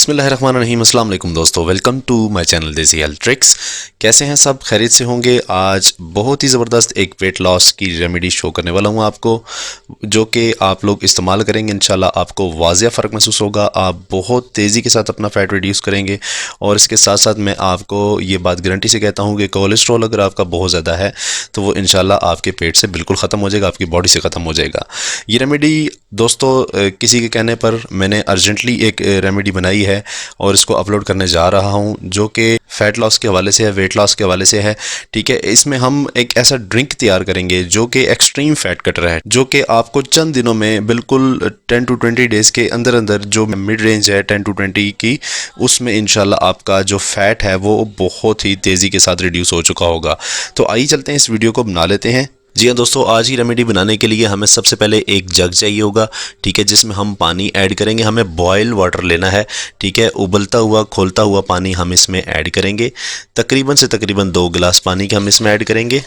बिस्मिल्लाहिर्रहमानिर्रहीम। अस्सलाम वालेकुम दोस्तों, वेलकम टू माय चैनल देसी हेल्थ ट्रिक्स। कैसे हैं सब? खैरियत से होंगे। आज बहुत ही ज़बरदस्त एक वेट लॉस की रेमेडी शो करने वाला हूं आपको, जो कि आप लोग इस्तेमाल करेंगे इंशाल्लाह आपको वाज़िया फ़र्क महसूस होगा। आप बहुत तेज़ी के साथ अपना फ़ैट रिड्यूस करेंगे और इसके साथ साथ मैं आपको ये बात गारंटी से कहता हूँ कि कोलेस्ट्रॉल अगर आपका बहुत ज़्यादा है तो वो इंशाल्लाह आपके पेट से बिल्कुल ख़त्म हो जाएगा, आपकी बॉडी से ख़त्म हो जाएगा। ये रेमेडी दोस्तों किसी के कहने पर मैंने अर्जेंटली एक रेमेडी बनाई है और इसको अपलोड करने जा रहा हूं, जो कि फ़ैट लॉस के हवाले से है, वेट लॉस के हवाले से है। ठीक है, इसमें हम एक ऐसा ड्रिंक तैयार करेंगे जो कि एक्सट्रीम फ़ैट कटर है, जो कि आपको चंद दिनों में बिल्कुल 10 to 20 डेज़ के अंदर अंदर जो मिड रेंज है 10 to 20 की, उसमें इंशाल्लाह आपका जो फ़ैट है वो बहुत ही तेज़ी के साथ रिड्यूस हो चुका होगा। तो आइए चलते हैं, इस वीडियो को बना लेते हैं। जी हाँ दोस्तों, आज की रेमेडी बनाने के लिए हमें सबसे पहले एक जग चाहिए होगा। ठीक है, जिसमें हम पानी ऐड करेंगे। हमें बॉयल वाटर लेना है। ठीक है, उबलता हुआ खोलता हुआ पानी हम इसमें ऐड करेंगे। तकरीबन से तकरीबन 2 गिलास पानी के हम इसमें ऐड करेंगे।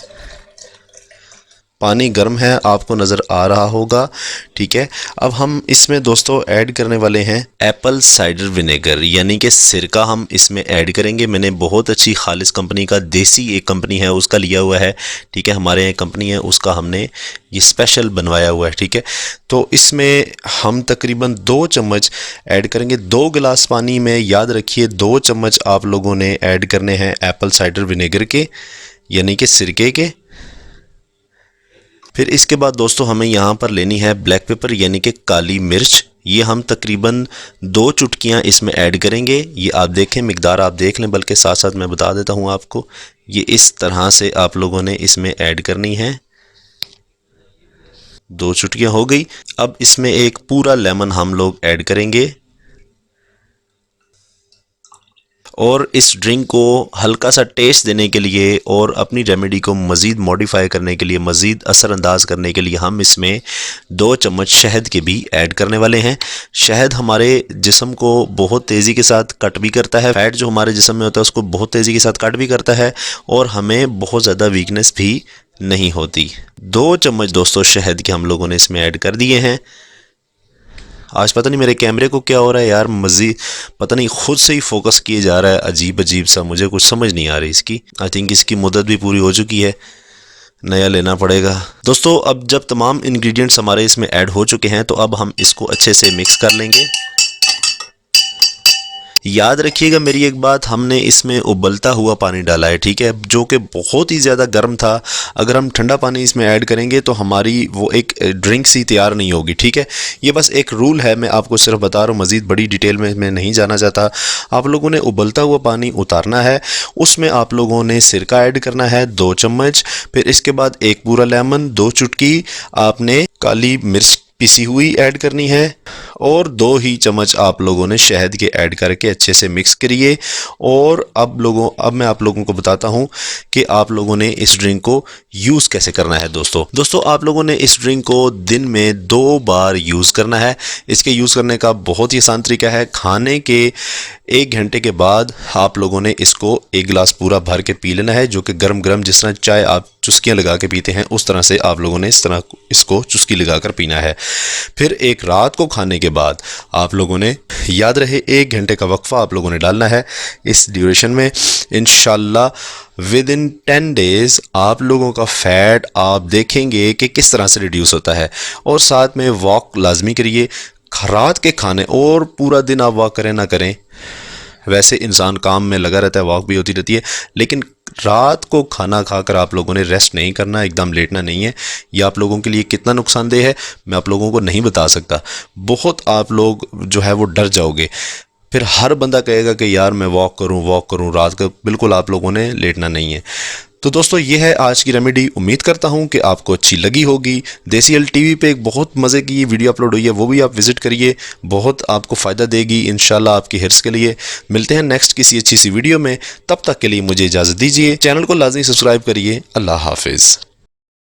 पानी गर्म है, आपको नज़र आ रहा होगा। ठीक है, अब हम इसमें दोस्तों ऐड करने वाले हैं एप्पल साइडर विनेगर, यानी कि सिरका हम इसमें ऐड करेंगे। मैंने बहुत अच्छी खालिस कंपनी का, देसी एक कंपनी है उसका लिया हुआ है। ठीक है, हमारे यहाँ कंपनी है उसका हमने ये स्पेशल बनवाया हुआ है। ठीक है, तो इसमें हम तकरीबन 2 चम्मच ऐड करेंगे। 2 गिलास पानी में, याद रखिए 2 चम्मच आप लोगों ने ऐड करने हैं एप्पल साइडर विनेगर के, यानी कि सिरके के। फिर इसके बाद दोस्तों हमें यहाँ पर लेनी है ब्लैक पेपर, यानी कि काली मिर्च। ये हम तकरीबन 2 चुटकियाँ इसमें ऐड करेंगे। ये आप देखें, मिकदार आप देख लें, बल्कि साथ साथ मैं बता देता हूँ आपको। ये इस तरह से आप लोगों ने इसमें ऐड करनी है। 2 चुटकियाँ हो गई। अब इसमें एक पूरा लेमन हम लोग ऐड करेंगे और इस ड्रिंक को हल्का सा टेस्ट देने के लिए और अपनी रेमेडी को मज़ीद मॉडिफाई करने के लिए, मज़ीद असरअंदाज करने के लिए हम इसमें 2 चम्मच शहद के भी ऐड करने वाले हैं। शहद हमारे जिस्म को बहुत तेज़ी के साथ कट भी करता है। फैट जो हमारे जिस्म में होता है उसको बहुत तेज़ी के साथ कट भी करता है और हमें बहुत ज़्यादा वीकनेस भी नहीं होती। 2 चम्मच दोस्तों शहद के हम लोगों ने इसमें ऐड कर दिए हैं। आज पता नहीं मेरे कैमरे को क्या हो रहा है यार, मज़ीद पता नहीं खुद से ही फोकस किए जा रहा है, अजीब अजीब सा, मुझे कुछ समझ नहीं आ रही इसकी। आई थिंक इसकी मुद्दत भी पूरी हो चुकी है, नया लेना पड़ेगा। दोस्तों अब जब तमाम इंग्रेडिएंट्स हमारे इसमें ऐड हो चुके हैं तो अब हम इसको अच्छे से मिक्स कर लेंगे। याद रखिएगा मेरी एक बात, हमने इसमें उबलता हुआ पानी डाला है। ठीक है, जो कि बहुत ही ज़्यादा गर्म था। अगर हम ठंडा पानी इसमें ऐड करेंगे तो हमारी वो एक ड्रिंक सी तैयार नहीं होगी। ठीक है, ये बस एक रूल है, मैं आपको सिर्फ बता रहा हूँ, मज़ीद बड़ी डिटेल में मैं नहीं जाना चाहता। आप लोगों ने उबलता हुआ पानी उतारना है, उसमें आप लोगों ने सिरका ऐड करना है 2 चम्मच। फिर इसके बाद एक पूरा लेमन, 2 चुटकी आपने काली मिर्च पिसी हुई ऐड करनी है और 2 ही चम्मच आप लोगों ने शहद के ऐड करके अच्छे से मिक्स करिए। और अब मैं आप लोगों को बताता हूं कि आप लोगों ने इस ड्रिंक को यूज़ कैसे करना है। दोस्तों आप लोगों ने इस ड्रिंक को दिन में 2 बार यूज़ करना है। इसके यूज़ करने का बहुत ही आसान तरीका है। खाने के 1 घंटे के बाद आप लोगों ने इसको 1 गिलास पूरा भर के पी लेना है, जो कि गर्म गर्म, जिस तरह चाय आप चुस्कियाँ लगा के पीते हैं उस तरह से आप लोगों ने इस तरह इसको चुस्की लगा कर पीना है। फिर एक रात को खाने के बाद आप लोगों ने, याद रहे 1 घंटे का वक्फा आप लोगों ने डालना है। इस ड्यूरेशन में इंशाल्लाह विद इन 10 डेज़ आप लोगों का फ़ैट आप देखेंगे कि किस तरह से रिड्यूस होता है। और साथ में वॉक लाजमी करिए रात के खाने, और पूरा दिन आप वॉक करें ना करें, वैसे इंसान काम में लगा रहता है, वॉक भी होती रहती है, लेकिन रात को खाना खाकर आप लोगों ने रेस्ट नहीं करना, एकदम लेटना नहीं है। ये आप लोगों के लिए कितना नुकसानदेह है मैं आप लोगों को नहीं बता सकता। बहुत आप लोग जो है वो डर जाओगे। फिर हर बंदा कहेगा कि यार मैं वॉक करूं रात को। बिल्कुल आप लोगों ने लेटना नहीं है। तो दोस्तों ये है आज की रेमेडी। उम्मीद करता हूं कि आपको अच्छी लगी होगी। देसी हेल्थ टीवी पे एक बहुत मज़े की वीडियो अपलोड हुई है, वो भी आप विजिट करिए, बहुत आपको फ़ायदा देगी इंशाल्लाह आपकी हिर्स के लिए। मिलते हैं नेक्स्ट किसी अच्छी सी वीडियो में, तब तक के लिए मुझे इजाज़त दीजिए। चैनल को लाजमी सब्सक्राइब करिए। अल्लाह हाफिज़।